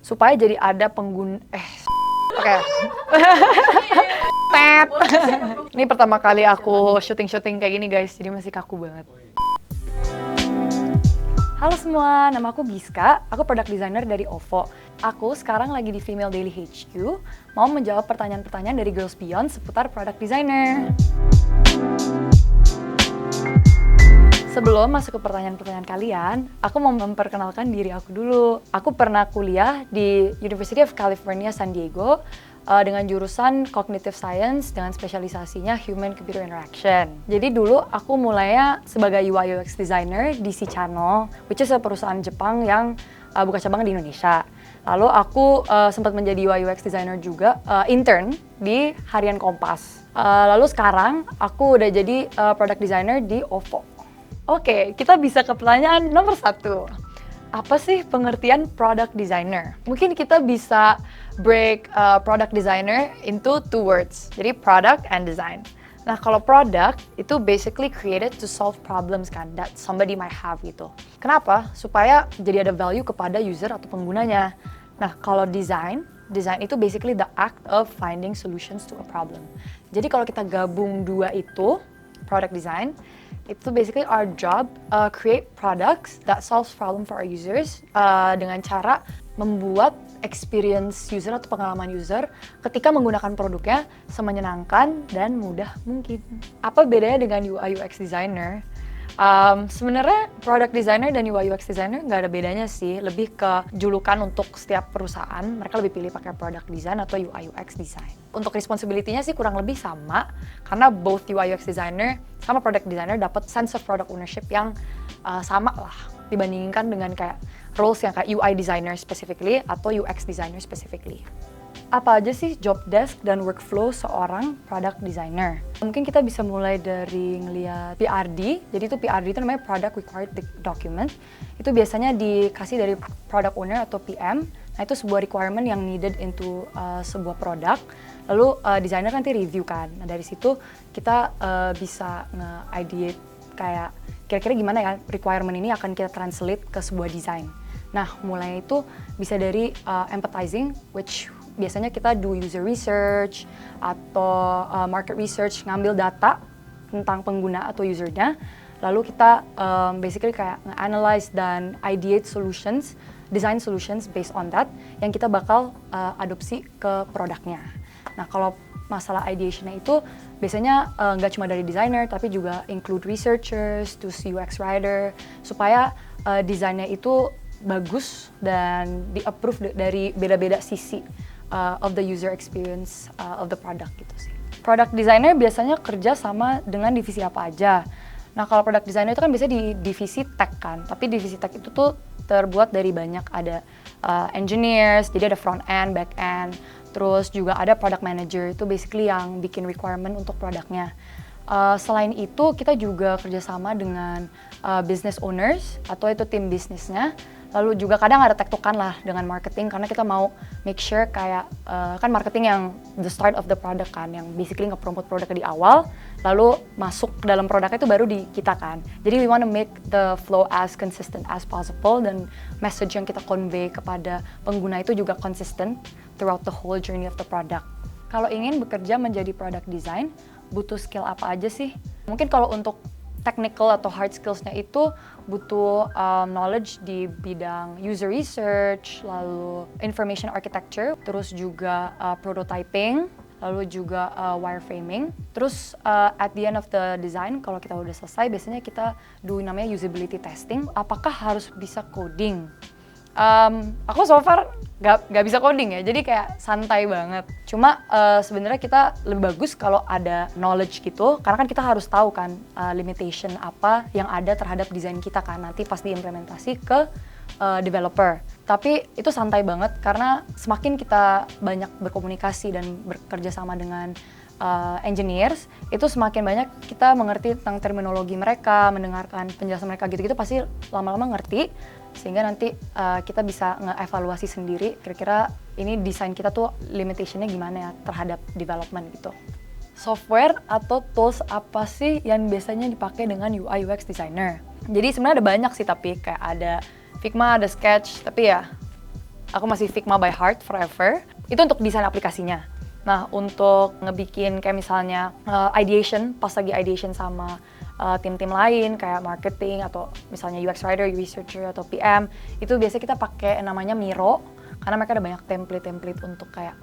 supaya jadi ada pengguna Oke. Tet. Ini pertama kali aku syuting kayak gini guys, jadi masih kaku banget. Halo semua, nama aku Giska, aku product designer dari OVO. Aku sekarang lagi di Female Daily HQ, mau menjawab pertanyaan-pertanyaan dari Girls Beyond seputar product designer. Sebelum masuk ke pertanyaan-pertanyaan kalian, aku mau memperkenalkan diri aku dulu. Aku pernah kuliah di University of California, San Diego, dengan jurusan Cognitive Science dengan spesialisasinya Human Computer Interaction. Jadi dulu aku mulainya sebagai UI UX designer di Shichano, which is a perusahaan Jepang yang buka cabang di Indonesia. Lalu aku sempat menjadi UI UX designer juga, intern di Harian Kompas. Lalu sekarang aku udah jadi product designer di OVO. Oke, kita bisa ke pertanyaan nomor 1. Apa sih pengertian product designer? Mungkin kita bisa break product designer into 2 words. Jadi product and design. Nah, kalau product itu basically created to solve problems kan that somebody might have gitu. Kenapa? Supaya jadi ada value kepada user atau penggunanya. Nah, kalau design itu basically the act of finding solutions to a problem. Jadi kalau kita gabung dua itu, product design, itu basically our job create products that solves problem for our users dengan cara membuat experience user atau pengalaman user ketika menggunakan produknya semenyenangkan dan mudah mungkin. Apa bedanya dengan UI UX designer? Sebenarnya product designer dan UI UX designer nggak ada bedanya sih, lebih ke julukan untuk setiap perusahaan. Mereka lebih pilih pakai product design atau UI UX design. Untuk responsibility-nya sih kurang lebih sama, karena both UI UX designer sama product designer dapat sense of product ownership yang sama lah dibandingkan dengan kayak roles yang kayak UI designer specifically atau UX designer specifically. Apa aja sih job desk dan workflow seorang product designer? Mungkin kita bisa mulai dari ngeliat PRD. Jadi itu PRD itu namanya Product Required Document. Itu biasanya dikasih dari product owner atau PM. Nah, itu sebuah requirement yang needed into sebuah produk. Lalu designer nanti review kan. Nah, dari situ kita bisa nge-ideate kayak kira-kira gimana ya requirement ini akan kita translate ke sebuah desain. Nah, mulai itu bisa dari empathizing, which biasanya kita do user research atau market research, ngambil data tentang pengguna atau usernya, lalu kita basically kayak nge-analyze dan ideate solutions, design solutions based on that, yang kita bakal adopsi ke produknya. Nah, kalau masalah ideation-nya itu biasanya nggak cuma dari designer, tapi juga include researchers, to UX writer, supaya desainnya itu bagus dan di-approve dari beda-beda sisi of the user experience of the product gitu sih. Product designer biasanya kerja sama dengan divisi apa aja. Nah, kalau product designer itu kan biasanya di divisi tech kan, tapi divisi tech itu tuh terbuat dari banyak, ada engineers, jadi ada front end, back end, terus juga ada product manager, itu basically yang bikin requirement untuk produknya. Selain itu, kita juga kerjasama dengan business owners atau itu tim bisnisnya. Lalu juga kadang ada tektokan lah dengan marketing, karena kita mau make sure kayak kan marketing yang the start of the product kan, yang basically nge-promote produknya di awal, lalu masuk ke dalam produknya itu baru di kita kan. Jadi we want to make the flow as consistent as possible, dan message yang kita convey kepada pengguna itu juga consistent throughout the whole journey of the product. Kalau ingin bekerja menjadi product design, butuh skill apa aja sih? Mungkin kalau untuk technical atau hard skills-nya itu butuh knowledge di bidang user research, lalu information architecture, terus juga prototyping, lalu juga wireframing. Terus at the end of the design, kalau kita udah selesai, biasanya kita do namanya usability testing. Apakah harus bisa coding? Aku so far gak bisa coding ya, jadi kayak santai banget. Cuma sebenarnya kita lebih bagus kalau ada knowledge gitu, karena kan kita harus tahu kan limitation apa yang ada terhadap desain kita kan nanti pas diimplementasi ke developer. Tapi itu santai banget karena semakin kita banyak berkomunikasi dan bekerja sama dengan engineers, itu semakin banyak kita mengerti tentang terminologi mereka, mendengarkan penjelasan mereka gitu-gitu, pasti lama-lama ngerti, sehingga nanti kita bisa nge-evaluasi sendiri kira-kira ini desain kita tuh limitationnya gimana ya terhadap development gitu. Software atau tools apa sih yang biasanya dipakai dengan UI UX designer? Jadi sebenarnya ada banyak sih, tapi kayak ada Figma, ada Sketch, tapi ya Aku masih Figma by heart forever. Itu untuk desain aplikasinya. Nah, untuk ngebikin kayak misalnya ideation, pas lagi ideation sama tim-tim lain kayak marketing atau misalnya UX writer, researcher atau PM, itu biasanya kita pakai namanya Miro karena mereka ada banyak template-template untuk kayak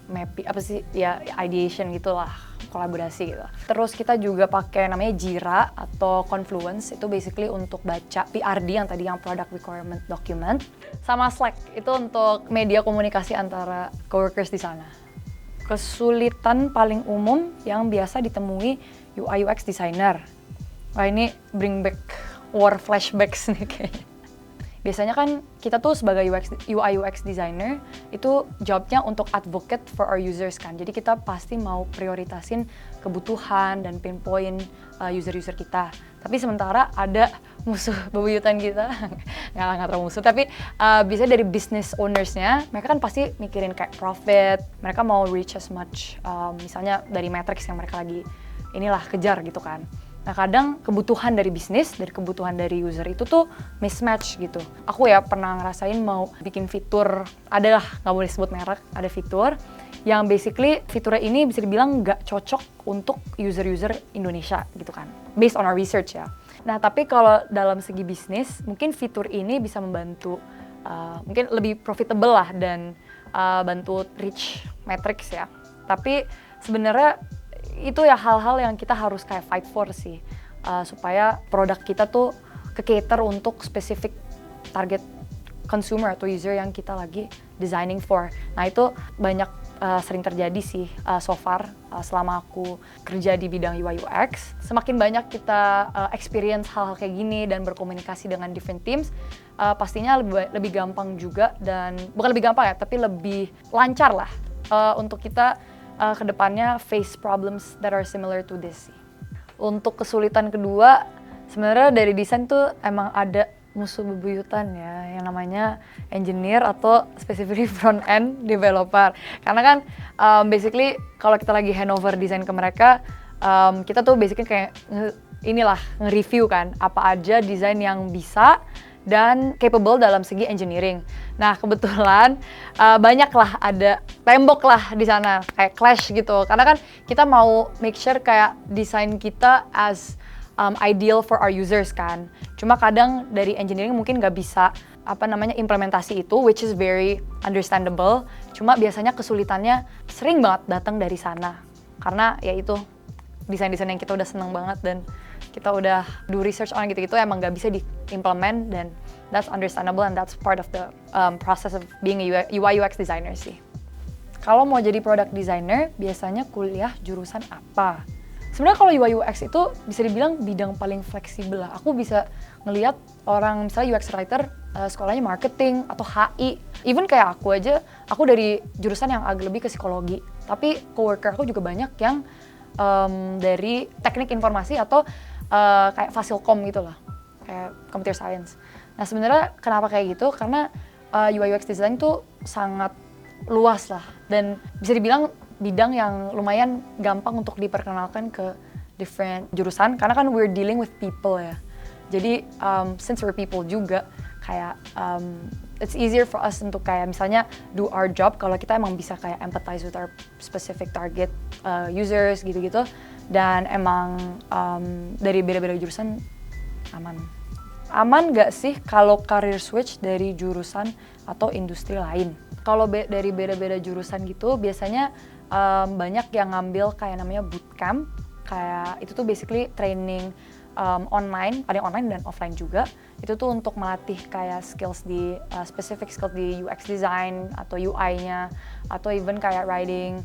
mapping apa sih ya ideation gitulah, kolaborasi gitu. Terus kita juga pakai namanya Jira atau Confluence, itu basically untuk baca PRD yang tadi yang product requirement document, sama Slack itu untuk media komunikasi antara coworkers di sana. Kesulitan paling umum yang biasa ditemui UI UX designer. Wah, ini bring back war flashbacks nih kayaknya. Biasanya kan kita tuh sebagai UI UX designer itu jobnya untuk advocate for our users kan. Jadi kita pasti mau prioritasin kebutuhan dan pain point user-user kita. Tapi sementara ada musuh bebuyutan kita, nggak terlalu musuh, tapi biasanya dari business ownersnya, mereka kan pasti mikirin kayak profit, mereka mau reach as much, misalnya dari metrics yang mereka lagi inilah kejar gitu kan. Nah kadang kebutuhan dari bisnis, dari kebutuhan dari user itu tuh mismatch gitu. Aku ya pernah ngerasain mau bikin fitur, adalah nggak boleh sebut merek, ada fitur yang basically fiturnya ini bisa dibilang nggak cocok untuk user-user Indonesia gitu kan, based on our research ya. Nah tapi kalau dalam segi bisnis, mungkin fitur ini bisa membantu, mungkin lebih profitable lah dan bantu reach metrics ya. Tapi sebenarnya itu ya hal-hal yang kita harus kayak fight for sih, supaya produk kita tuh ke-cater untuk spesifik target consumer atau user yang kita lagi designing for. Nah itu banyak sering terjadi sih so far selama aku kerja di bidang UI UX. Semakin banyak kita experience hal-hal kayak gini dan berkomunikasi dengan different teams, pastinya lebih gampang juga, dan bukan lebih gampang ya, tapi lebih lancar lah untuk kita kedepannya face problems that are similar to this sih. Untuk kesulitan kedua, sebenarnya dari desain tuh emang ada musuh bebuyutan ya, yang namanya engineer atau specifically front end developer. Karena kan basically kalau kita lagi handover desain ke mereka, kita tuh basically kayak nge-review kan apa aja desain yang bisa dan capable dalam segi engineering. Nah kebetulan banyak lah, ada tembok lah di sana kayak clash gitu. Karena kan kita mau make sure kayak desain kita as ideal for our users kan. Cuma kadang dari engineering mungkin nggak bisa implementasi itu, which is very understandable. Cuma biasanya kesulitannya sering banget datang dari sana. Karena ya itu desain-desain yang kita udah seneng banget dan kita udah do research on gitu-gitu emang nggak bisa di-implement, dan that's understandable and that's part of the process of being a UI UX designer sih. Kalau mau jadi product designer, biasanya kuliah jurusan apa? Sebenarnya kalau UI UX itu bisa dibilang bidang paling fleksibel lah. Aku bisa ngelihat orang misalnya UX writer sekolahnya marketing atau HI. Even kayak aku aja, aku dari jurusan yang agak lebih ke psikologi. Tapi coworker aku juga banyak yang dari teknik informasi atau kayak fasilkom gitu lah, kayak computer science. Nah sebenarnya kenapa kayak gitu? Karena UI UX design tuh sangat luas lah, dan bisa dibilang bidang yang lumayan gampang untuk diperkenalkan ke different jurusan, karena kan we're dealing with people ya. Jadi since we're people juga, kayak it's easier for us untuk kayak misalnya do our job kalau kita emang bisa kayak empathize with our specific target users gitu-gitu. Dan emang dari beda-beda jurusan aman. Aman nggak sih kalau career switch dari jurusan atau industri lain? Kalau dari beda-beda jurusan gitu, biasanya banyak yang ngambil kayak namanya bootcamp. Kayak itu tuh basically training online, ada yang online dan offline juga. Itu tuh untuk melatih kayak skills di specific skill di UX design atau UI-nya, atau even kayak writing.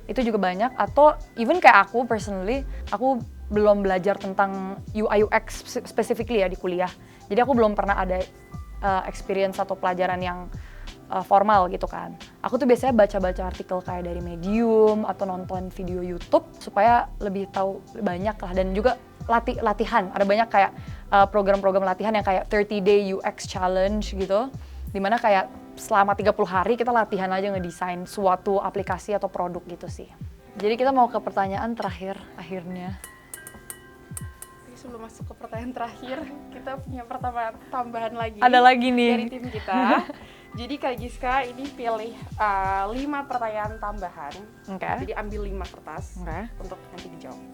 Itu juga banyak, atau even kayak aku personally, aku belum belajar tentang UI UX specifically ya di kuliah. Jadi aku belum pernah ada experience atau pelajaran yang formal gitu kan. Aku tuh biasanya baca-baca artikel kayak dari Medium atau nonton video YouTube supaya lebih tahu banyak lah, dan juga latihan. Ada banyak kayak program-program latihan yang kayak 30-day UX challenge gitu, dimana kayak selama 30 hari kita latihan aja ngedesain suatu aplikasi atau produk gitu sih. Jadi kita mau ke pertanyaan terakhir akhirnya. Sebelum masuk ke pertanyaan terakhir, kita punya tambahan lagi. Ada lagi nih dari tim kita. Jadi Kak Giska ini pilih 5 pertanyaan tambahan. Oke. Jadi ambil 5 kertas Oke. untuk nanti dijawab.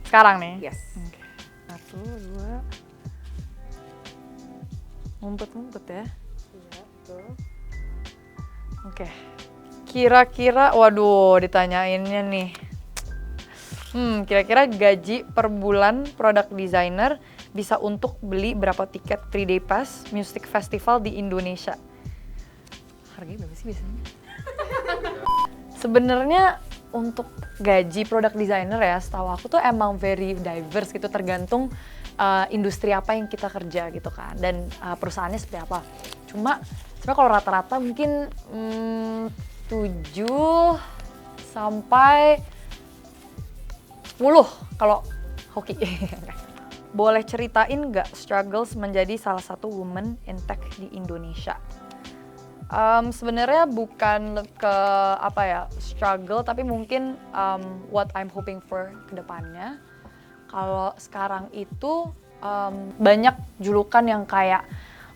Sekarang nih. Yes. Oke. 1, 2. Ngumpet-ngumpet ya. Iya, betul. Oke. Kira-kira, waduh, ditanyainnya nih. Kira-kira gaji per bulan product designer bisa untuk beli berapa tiket 3-day pass music festival di Indonesia? Harganya berapa sih biasanya? Sebenarnya untuk gaji product designer ya, setahu aku tuh emang very diverse gitu, tergantung industri apa yang kita kerja gitu kan, dan perusahaannya seperti apa. Cuma sebenarnya kalau rata-rata mungkin 7 sampai 10 kalau hoki. Boleh ceritain nggak struggles menjadi salah satu woman in tech di Indonesia? Sebenarnya bukan ke apa ya struggle, tapi mungkin what I'm hoping for ke depannya. Kalau sekarang itu banyak julukan yang kayak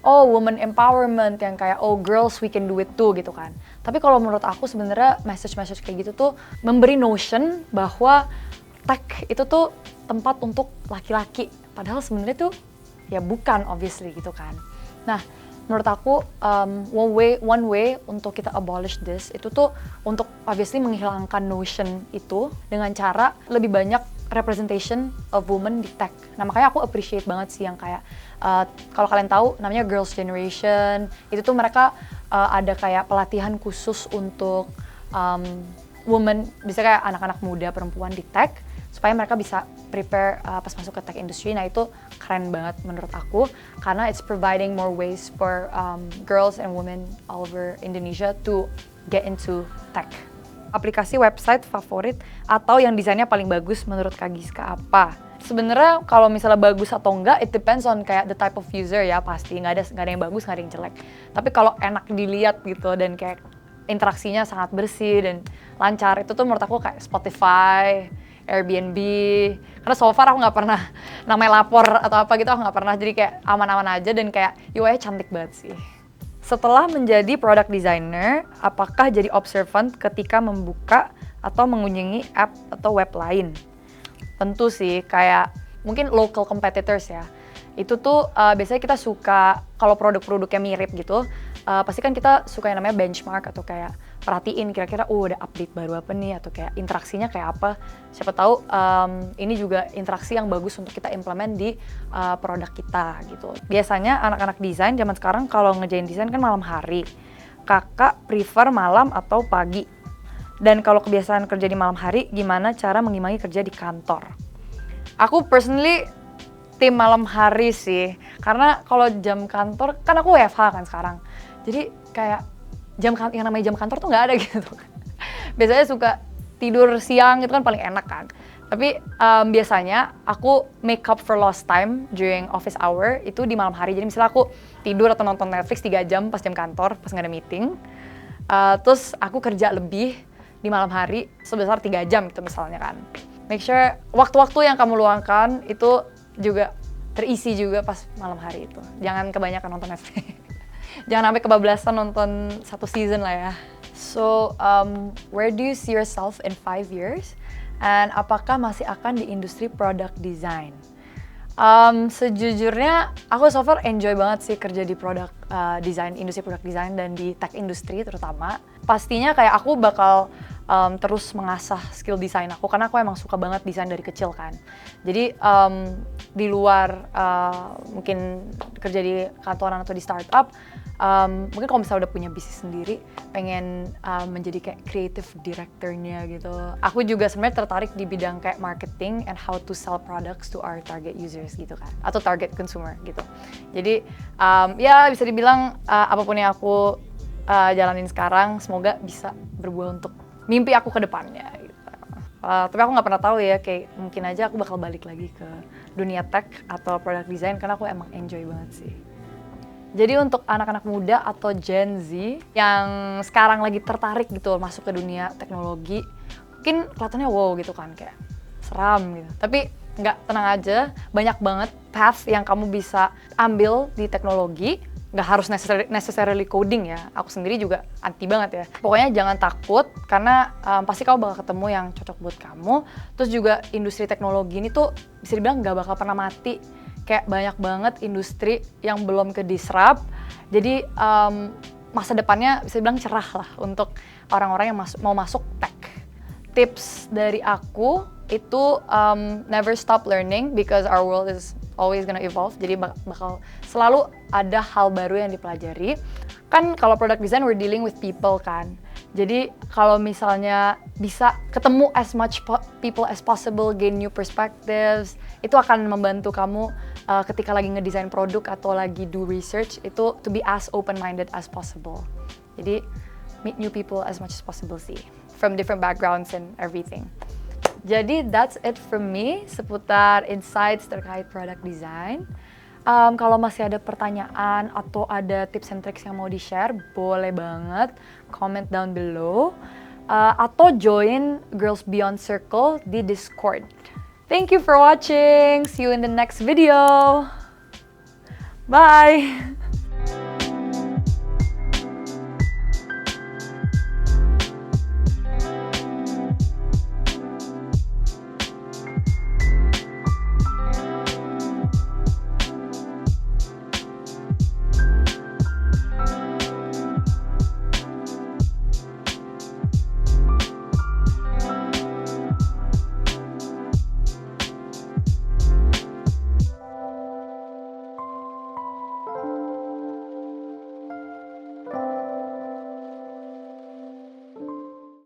oh woman empowerment, yang kayak oh girls we can do it too gitu kan. Tapi kalau menurut aku sebenarnya message kayak gitu tuh memberi notion bahwa tech itu tuh tempat untuk laki-laki. Padahal sebenarnya tuh ya bukan, obviously gitu kan. Nah, menurut aku one way untuk kita abolish this itu tuh untuk obviously menghilangkan notion itu dengan cara lebih banyak representation of women di tech. Nah, makanya aku appreciate banget sih yang kayak kalau kalian tahu namanya Girls' Generation. Itu tuh mereka ada kayak pelatihan khusus untuk women, bisa kayak anak-anak muda perempuan di tech, supaya mereka bisa prepare pas masuk ke tech industry. Nah, itu keren banget menurut aku karena it's providing more ways for girls and women all over Indonesia to get into tech. Aplikasi website favorit atau yang desainnya paling bagus menurut Kak Giska apa? Sebenarnya kalau misalnya bagus atau enggak, it depends on kayak the type of user ya, pasti nggak ada yang bagus, nggak ada yang jelek. Tapi kalau enak dilihat gitu dan kayak interaksinya sangat bersih dan lancar, itu tuh menurut aku kayak Spotify, Airbnb. Karena so far aku nggak pernah namanya lapor atau apa gitu, aku nggak pernah, jadi kayak aman-aman aja dan kayak UI-nya cantik banget sih. Setelah menjadi product designer, apakah jadi observant ketika membuka atau mengunjungi app atau web lain? Tentu sih, kayak mungkin local competitors ya. Itu tuh biasanya kita suka, kalau produk-produknya mirip gitu, pasti kan kita suka yang namanya benchmark atau kayak perhatiin kira-kira ada update baru apa nih, atau kayak interaksinya kayak apa. Siapa tahu ini juga interaksi yang bagus untuk kita implement di produk kita gitu. Biasanya anak-anak desain zaman sekarang kalau ngerjain desain kan malam hari. Kakak prefer malam atau pagi? Dan kalau kebiasaan kerja di malam hari, gimana cara mengimbangi kerja di kantor? Aku personally tim malam hari sih, karena kalau jam kantor kan aku WFH kan sekarang, jadi kayak yang namanya jam kantor tuh nggak ada gitu kan. Biasanya suka tidur siang, itu kan paling enak kan. Tapi biasanya aku make up for lost time during office hour itu di malam hari. Jadi misalnya aku tidur atau nonton Netflix 3 jam pas jam kantor, pas nggak ada meeting, terus aku kerja lebih di malam hari sebesar 3 jam gitu misalnya kan. Make sure waktu-waktu yang kamu luangkan itu juga terisi juga pas malam hari itu. Jangan kebanyakan nonton Netflix. Jangan sampai kebablasan nonton 1 season lah ya. So, where do you see yourself in 5 years? And apakah masih akan di industri product design? Sejujurnya, aku so far enjoy banget sih kerja di product design, industri product design dan di tech industry terutama. Pastinya kayak aku bakal terus mengasah skill desain aku karena aku emang suka banget desain dari kecil kan. Jadi di luar mungkin kerja di kantoran atau di startup, mungkin kalau misalnya udah punya bisnis sendiri, pengen menjadi kayak creative director-nya gitu. Aku juga sebenarnya tertarik di bidang kayak marketing and how to sell products to our target users gitu kan, atau target consumer gitu. Jadi ya bisa dibilang apapun yang aku jalanin sekarang, semoga bisa berbuah untuk mimpi aku ke depannya gitu. Tapi aku nggak pernah tahu ya, kayak mungkin aja aku bakal balik lagi ke dunia tech atau product design karena aku emang enjoy banget sih. Jadi untuk anak-anak muda atau Gen Z yang sekarang lagi tertarik gitu masuk ke dunia teknologi, mungkin kelihatannya wow gitu kan, kayak seram gitu. Tapi nggak, tenang aja, banyak banget path yang kamu bisa ambil di teknologi nggak harus necessarily coding ya. Aku sendiri juga anti banget ya. Pokoknya jangan takut, karena pasti kamu bakal ketemu yang cocok buat kamu. Terus juga industri teknologi ini tuh bisa dibilang nggak bakal pernah mati. Kayak banyak banget industri yang belum ke disrupt. Jadi masa depannya bisa dibilang cerah lah untuk orang-orang yang mau masuk tech. Tips dari aku itu never stop learning because our world is always gonna evolve. Jadi bakal selalu ada hal baru yang dipelajari. Kan kalau product design we're dealing with people kan. Jadi kalau misalnya bisa ketemu as much people as possible, gain new perspectives, itu akan membantu kamu ketika lagi ngedesain produk atau lagi do research, itu to be as open-minded as possible. Jadi meet new people as much as possible sih, from different backgrounds and everything. Jadi that's it from me seputar insights terkait product design. Kalau masih ada pertanyaan atau ada tips and tricks yang mau di-share, boleh banget comment down below. Atau join Girls Beyond Circle di Discord. Thank you for watching. See you in the next video. Bye.